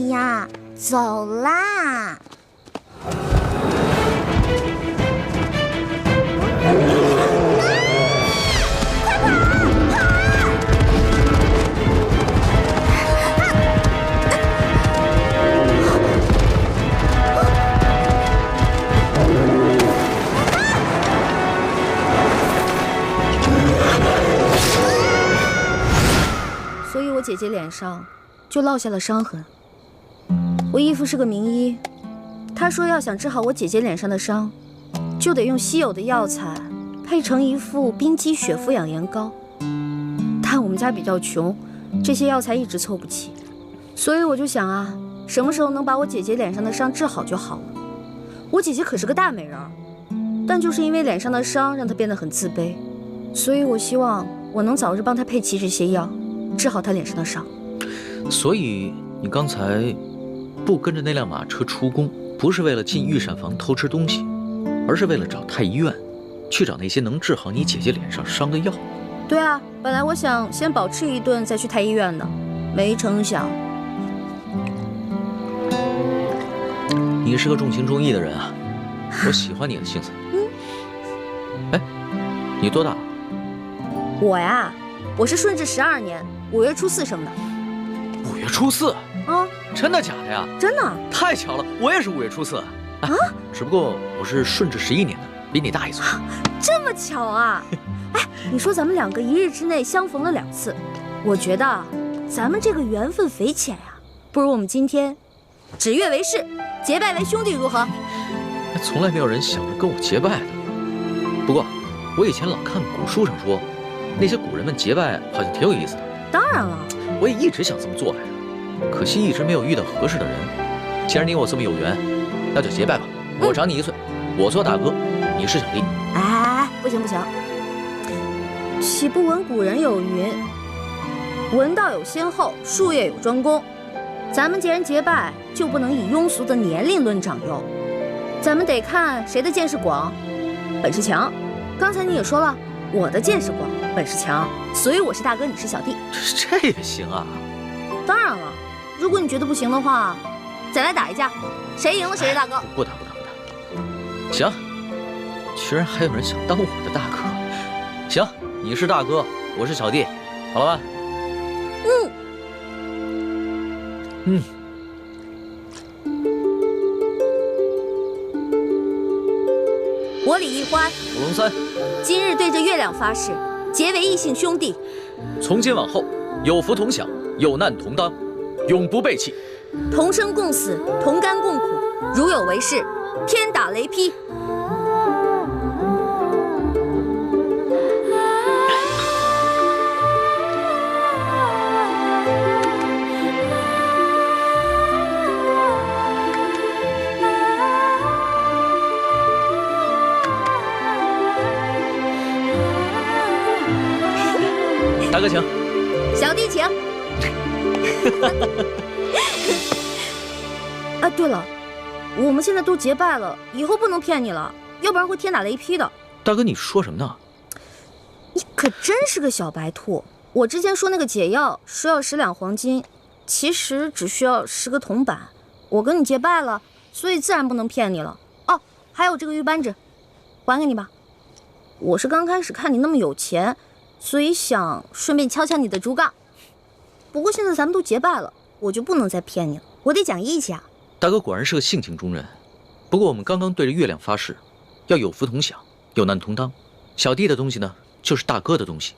呀，走啦！所以我姐姐脸上就落下了伤痕。我义父是个名医，他说要想治好我姐姐脸上的伤，就得用稀有的药材配成一副冰肌雪肤养颜膏。但我们家比较穷，这些药材一直凑不齐，所以我就想啊，什么时候能把我姐姐脸上的伤治好就好了。我姐姐可是个大美人儿，但就是因为脸上的伤，让她变得很自卑。所以我希望我能早日帮她配齐这些药，治好她脸上的伤。所以你刚才不跟着那辆马车出宫，不是为了进御膳房偷吃东西，而是为了找太医院，去找那些能治好你姐姐脸上伤的药。对啊，本来我想先饱吃一顿再去太医院的，没成想。你是个重情重义的人啊，我喜欢你的性子。哎，你多大？我呀，我是顺治12年5月初4生的。5月初4啊？真的假的呀？真的。太巧了，我也是5月初4。啊？只不过我是顺治11年的，比你大1岁。这么巧啊？哎，你说咱们2个1日之内相逢了2次，我觉得咱们这个缘分匪浅呀。不如我们今天指月为誓，结拜为兄弟，如何？从来没有人想着跟我结拜的。不过我以前老看古书上说，那些古人们结拜好像挺有意思的。当然了，我也一直想这么做来着，可惜一直没有遇到合适的人。既然你我这么有缘，那就结拜吧。我长你1岁，我做大哥，你是小弟。哎，不行不行，岂不闻古人有云：文道有先后，术业有专攻。咱们既然结拜，就不能以庸俗的年龄论长幼，咱们得看谁的见识广，本事强。刚才你也说了，我的见识广，本事强，所以我是大哥，你是小弟。这也行啊？当然了，如果你觉得不行的话，再来打一架，谁赢了谁是大哥。不打。行，居然还有人想当我的大哥。行，你是大哥，我是小弟，好了吧？我李一欢，古龙三，今日对着月亮发誓，结为异姓兄弟。从今往后，有福同享，有难同当，永不背弃。同生共死，同甘共苦，如有违誓，天打雷劈。大哥请，小弟请。啊，对了，我们现在都结拜了，以后不能骗你了，要不然会天打雷劈的。大哥，你说什么呢？你可真是个小白兔！我之前说那个解药说要10两黄金，其实只需要10个铜板。我跟你结拜了，所以自然不能骗你了。哦，还有这个玉扳指，还给你吧。我是刚开始看你那么有钱，所以想顺便敲敲你的竹杠。不过现在咱们都结拜了，我就不能再骗你了，我得讲义气啊。大哥果然是个性情中人。不过我们刚刚对着月亮发誓，要有福同享，有难同当。小弟的东西呢，就是大哥的东西。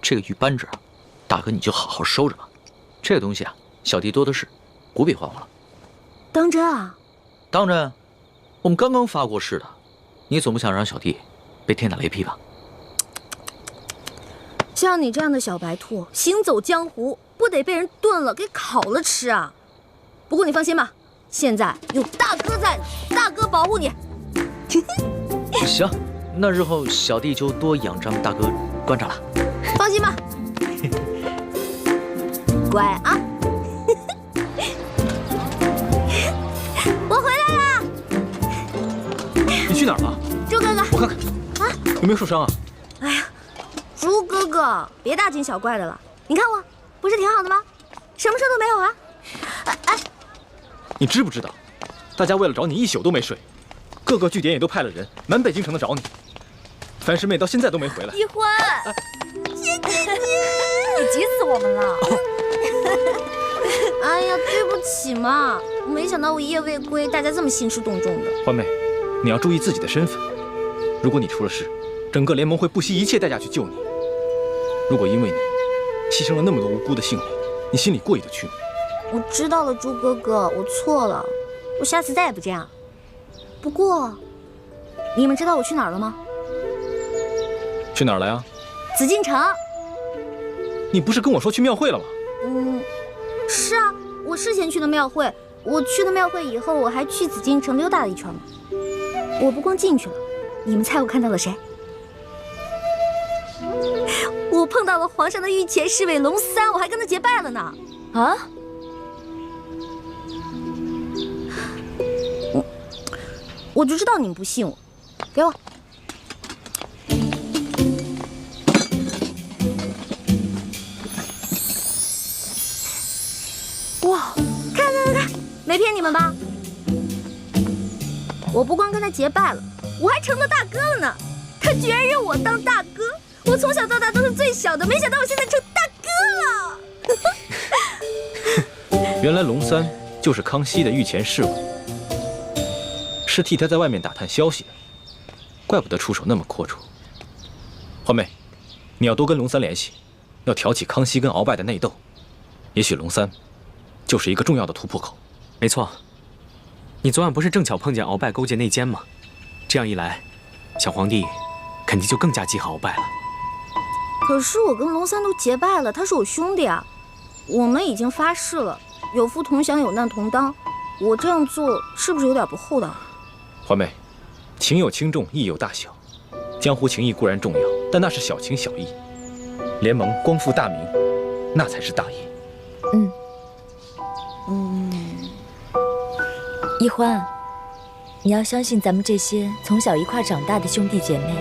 这个玉扳指啊，大哥你就好好收着吧。这个东西啊，小弟多的是，不必还我了。当真啊？当真。我们刚刚发过誓的，你总不想让小弟被天打雷劈吧？像你这样的小白兔，行走江湖不得被人炖了给烤了吃啊！不过你放心吧，现在有大哥在呢，大哥保护你。行，那日后小弟就多仰仗大哥观察了。放心吧，乖啊！我回来啦！你去哪儿了？朱哥哥，我看看啊，有没有受伤啊？哎呀，朱哥哥，别大惊小怪的了。你看我不是挺好的吗？什么事都没有啊！哎，你知不知道，大家为了找你1宿都没睡，各个据点也都派了人，满北京城的找你。樊师妹到现在都没回来。一欢，谢谢你，你急死我们了。哎呀，对不起嘛，没想到我一夜未归，大家这么兴师动众的。欢妹，你要注意自己的身份。如果你出了事，整个联盟会不惜一切代价去救你。如果因为你牺牲了那么多无辜的性命，你心里过意得去吗？我知道了，朱哥哥，我错了，我下次再也不这样。不过，你们知道我去哪儿了吗？去哪儿了呀？紫禁城。你不是跟我说去庙会了吗？是啊，我事先去的庙会，我去了庙会以后，我还去紫禁城溜达了一圈呢。我不光进去了，你们猜我看到了谁？我碰到了皇上的御前侍卫龙三，我还跟他结拜了呢。啊？我就知道你们不信我，给我。哇，看，没骗你们吧？我不光跟他结拜了，我还成了大哥了呢。他居然认我当大哥，我从小到大都是最小的，没想到我现在成大哥了。原来龙三就是康熙的御前侍卫，是替他在外面打探消息的，怪不得出手那么阔绰。环妹，你要多跟龙三联系，要挑起康熙跟鳌拜的内斗，也许龙三就是一个重要的突破口。没错，你昨晚不是正巧碰见鳌拜勾结内奸吗？这样一来，小皇帝肯定就更加记恨鳌拜了。可是我跟龙三都结拜了，他是我兄弟啊，我们已经发誓了，有福同享，有难同当。我这样做是不是有点不厚道？环妹，情有轻重，义有大小。江湖情义固然重要，但那是小情小义。联盟光复大明，那才是大义。一欢，你要相信咱们这些从小一块长大的兄弟姐妹，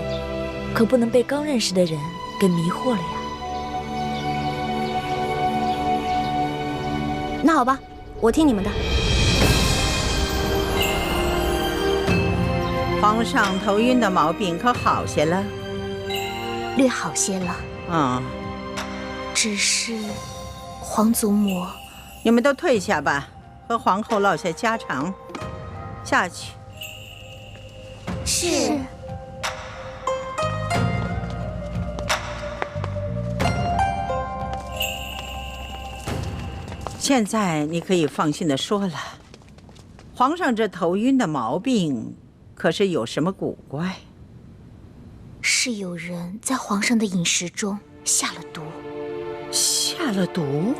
可不能被刚认识的人给迷惑了呀。那好吧，我听你们的。皇上头晕的毛病可好些了？略好些了。只是皇祖母，你们都退下吧，和皇后唠些家常。下去。是。现在你可以放心的说了，皇上这头晕的毛病可是有什么古怪？是有人在皇上的饮食中下了毒。下了毒？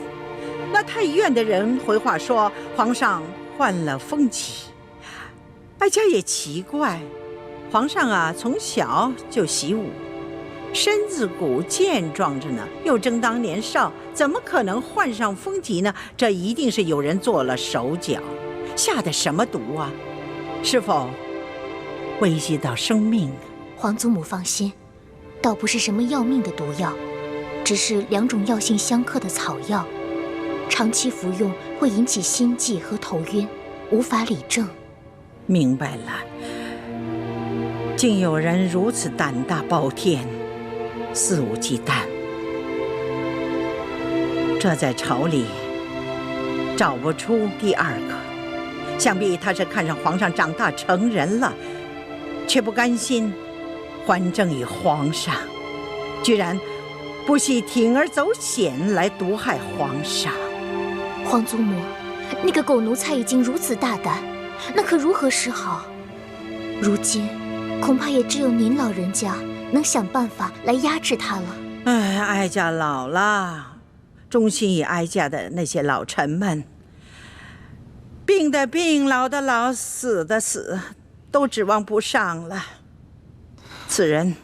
那太医院的人回话说皇上患了风疾。哀家也奇怪，皇上啊从小就习武，身子骨健壮着呢，又正当年少，怎么可能患上风疾呢？这一定是有人做了手脚，下的什么毒啊？是否危及到生命？皇祖母放心，倒不是什么要命的毒药，只是2种药性相克的草药，长期服用会引起心悸和头晕，无法理政。明白了，竟有人如此胆大包天，肆无忌惮，这在朝里找不出第2个。想必他是看上皇上长大成人了，却不甘心还政于皇上，居然不惜铤而走险来毒害皇上。皇祖母，那个狗奴才已经如此大胆，那可如何是好？如今恐怕也只有您老人家能想办法来压制他了。哀家老了，忠心于哀家的那些老臣们，病的病，老的老，死的死，都指望不上了。此人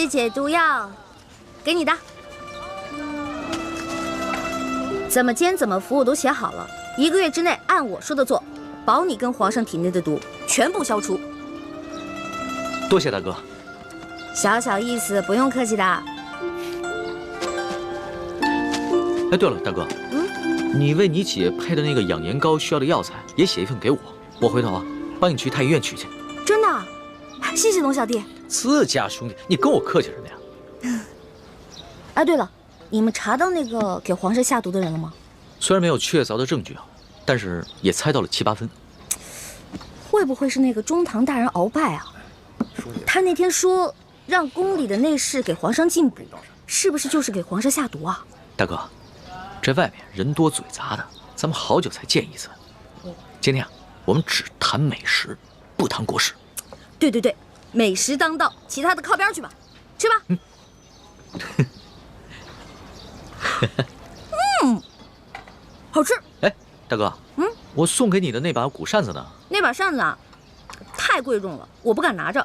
解毒药，给你的。怎么煎怎么服我都写好了，1个月之内按我说的做，保你跟皇上体内的毒全部消除。多谢大哥。小小意思，不用客气的。哎，对了，大哥，你为你姐配的那个养颜膏需要的药材也写一份给我，我回头啊帮你去太医院取去。真的？谢谢龙小弟。自家兄弟，你跟我客气什么呀？哎，对了，你们查到那个给皇上下毒的人了吗？虽然没有确凿的证据啊，但是也猜到了7、8分。会不会是那个中堂大人鳌拜啊？他那天说让宫里的内侍给皇上进补，是不是就是给皇上下毒啊？大哥，这外面人多嘴杂的，咱们好久才见一次。今天啊，我们只谈美食，不谈国事。对对对，美食当道，其他的靠边去吧，吃吧。好吃。哎，大哥，我送给你的那把古扇子呢？那把扇子啊，太贵重了，我不敢拿着，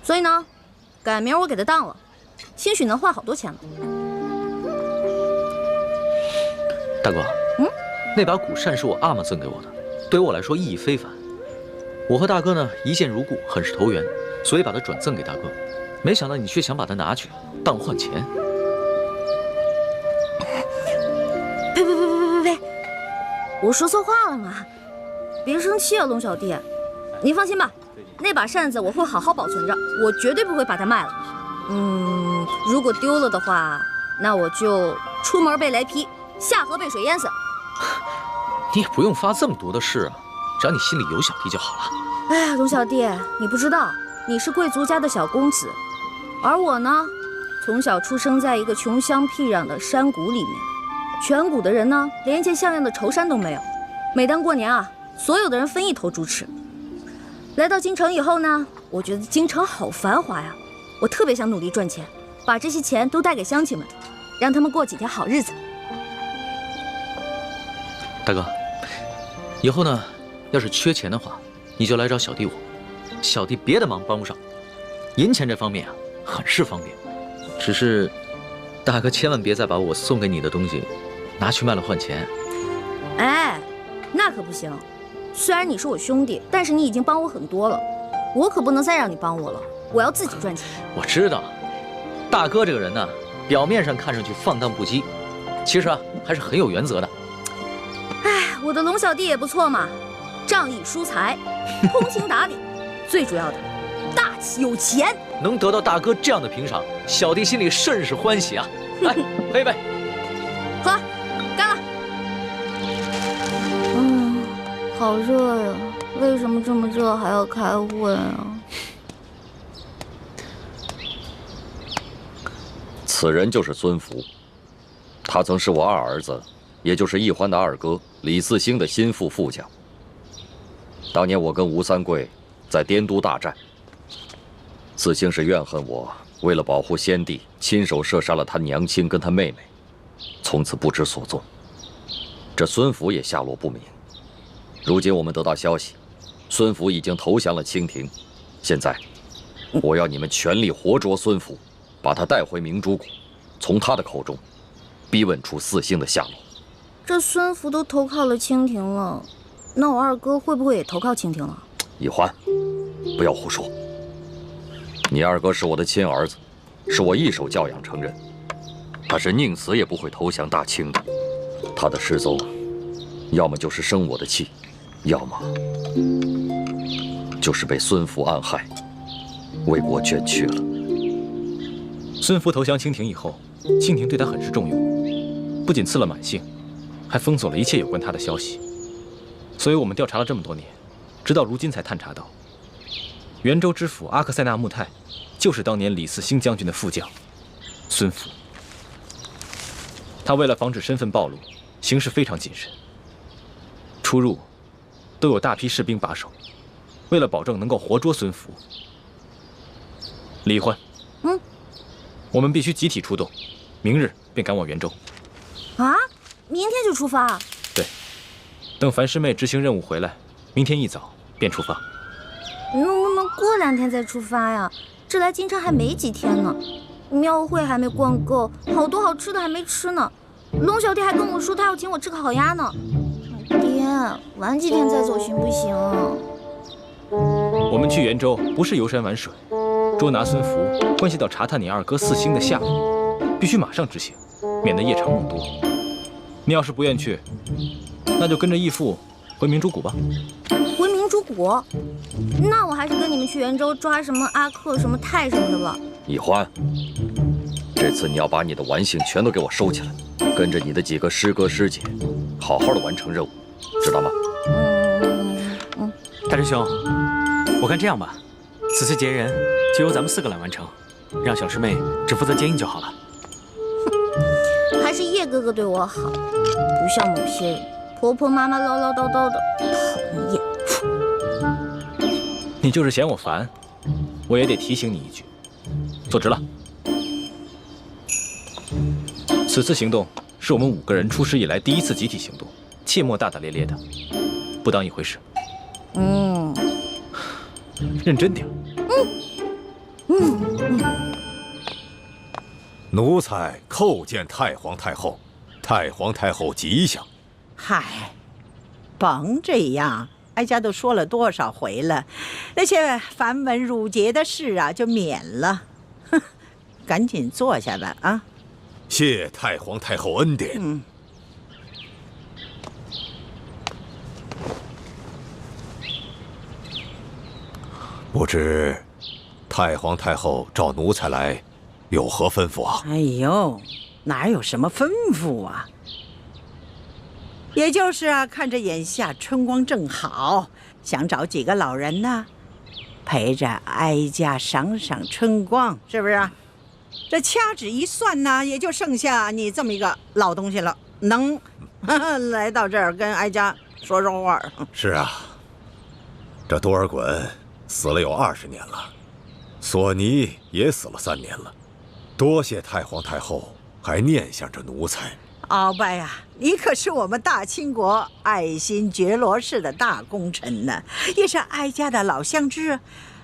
所以呢，改明儿我给它当了，兴许能换好多钱呢。大哥，那把古扇是我阿玛赠给我的，对于我来说意义非凡。我和大哥呢一见如故，很是投缘，所以把它转赠给大哥。没想到你却想把它拿去当换钱。呸！我说错话了嘛，别生气啊，龙小弟。你放心吧，那把扇子我会好好保存着，我绝对不会把它卖了。如果丢了的话，那我就出门被雷劈，下河被水淹死。你也不用发这么多的誓啊，只要你心里有小弟就好了。哎呀，龙小弟，你不知道，你是贵族家的小公子，而我呢，从小出生在一个穷乡僻壤的山谷里面，全谷的人呢，连一件像样的绸衫都没有。每当过年啊，所有的人分一头猪吃。来到京城以后呢，我觉得京城好繁华呀，我特别想努力赚钱，把这些钱都带给乡亲们，让他们过几天好日子。大哥，以后呢，要是缺钱的话，你就来找小弟我，小弟别的忙帮不上，银钱这方面啊，很是方便。只是，大哥千万别再把我送给你的东西拿去卖了换钱。哎，那可不行。虽然你是我兄弟，但是你已经帮我很多了，我可不能再让你帮我了，我要自己赚钱。我知道，大哥这个人呢，表面上看上去放荡不羁，其实啊还是很有原则的。哎，我的龙小弟也不错嘛，仗义疏财，通情达理，最主要的，大气有钱。能得到大哥这样的评赏，小弟心里甚是欢喜啊！来，喝一杯。喝，干了。好热呀！为什么这么热还要开会啊？此人就是孙福，他曾是我二儿子，也就是奕欢的二哥李嗣兴的心腹副将。当年我跟吴三桂在滇都大战，嗣兴是怨恨我为了保护先帝，亲手射杀了他娘亲跟他妹妹，从此不知所踪。这孙福也下落不明。如今我们得到消息，孙福已经投降了清廷。现在，我要你们全力活捉孙福，把他带回明珠谷，从他的口中逼问出嗣兴的下落。这孙福都投靠了清廷了，那我二哥会不会也投靠清廷了？奕欢，不要胡说。你二哥是我的亲儿子，是我一手教养成人，他是宁死也不会投降大清的。他的失踪，要么就是生我的气，要么就是被孙福暗害，为国捐躯了。孙福投降清廷以后，清廷对他很是重用，不仅赐了满姓，还封锁了一切有关他的消息。所以我们调查了这么多年，直到如今才探查到，元州知府阿克塞纳木泰就是当年李嗣兴将军的副将孙福。他为了防止身份暴露，行事非常谨慎，出入都有大批士兵把守。为了保证能够活捉孙福，李欢，我们必须集体出动，明日便赶往元州。啊，明天就出发？对，等樊师妹执行任务回来，明天一早便出发。能不能过2天再出发呀？这来京城还没几天呢，庙会还没逛够，好多好吃的还没吃呢。龙小弟还跟我说他要请我吃烤鸭呢。爹，晚几天再走行不行？我们去元州不是游山玩水，捉拿孙福关系到查探你二哥嗣兴的下落，必须马上执行，免得夜长梦多。你要是不愿去，那就跟着义父回明珠谷吧。回明珠谷？那我还是跟你们去元州抓什么阿克、什么泰什么的吧。易欢，这次你要把你的玩性全都给我收起来，跟着你的几个师哥师姐，好好的完成任务，知道吗？大师兄，我看这样吧，此次结人就由咱们4个来完成，让小师妹只负责接应就好了。还是叶哥哥对我好，不像某些人婆婆妈妈唠唠叨叨的，讨厌。你就是嫌我烦，我也得提醒你一句，坐直了。此次行动是我们5个人出师以来第1次集体行动，切莫大大咧咧的，不当一回事。认真点。奴才叩见太皇太后，太皇太后吉祥。嗨，甭这样，哀家都说了多少回了，那些繁文缛节的事啊，就免了。哼，赶紧坐下吧啊！谢太皇太后恩典。不知太皇太后召奴才来，有何吩咐啊？哎呦，哪有什么吩咐啊？也就是啊，看着眼下春光正好，想找几个老人呢，陪着哀家赏赏春光，是不是？这掐指一算呢，也就剩下你这么一个老东西了，能来到这儿跟哀家说说话。是啊，这多尔衮死了有20年了，索尼也死了3年了，多谢太皇太后还念想着奴才。鳌拜呀，你可是我们大清国爱新觉罗氏的大功臣呢，也是哀家的老相知，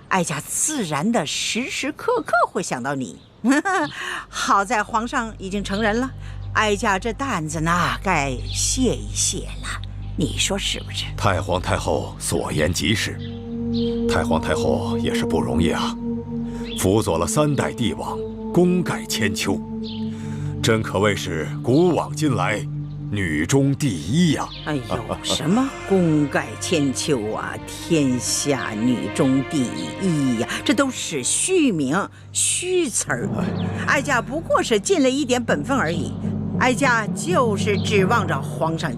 哀家自然的时时刻刻会想到你。好在皇上已经成人了，哀家这担子呢该卸一卸了，你说是不是？太皇太后所言极是，太皇太后也是不容易啊，辅佐了3代帝王，功盖千秋，真可谓是古往今来女中第1呀！哎呦，什么功盖千秋啊，天下女中第1呀，这都是虚名虚词儿。哀家不过是尽了一点本分而已，哀家就是指望着皇上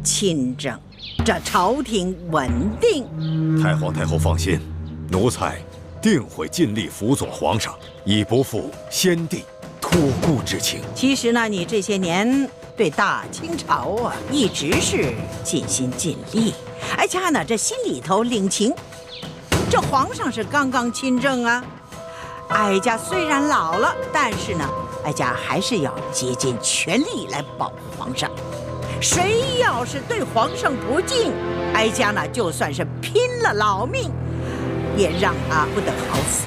亲政，这朝廷稳定。太皇太后放心，奴才定会尽力辅佐皇上，以不负先帝托孤之情。其实呢，你这些年对大清朝啊，一直是尽心尽力。哀家呢，这心里头领情。这皇上是刚刚亲政啊，哀家虽然老了，但是呢，哀家还是要竭尽全力来保护皇上。谁要是对皇上不敬，哀家呢，就算是拼了老命，也让他不得好死。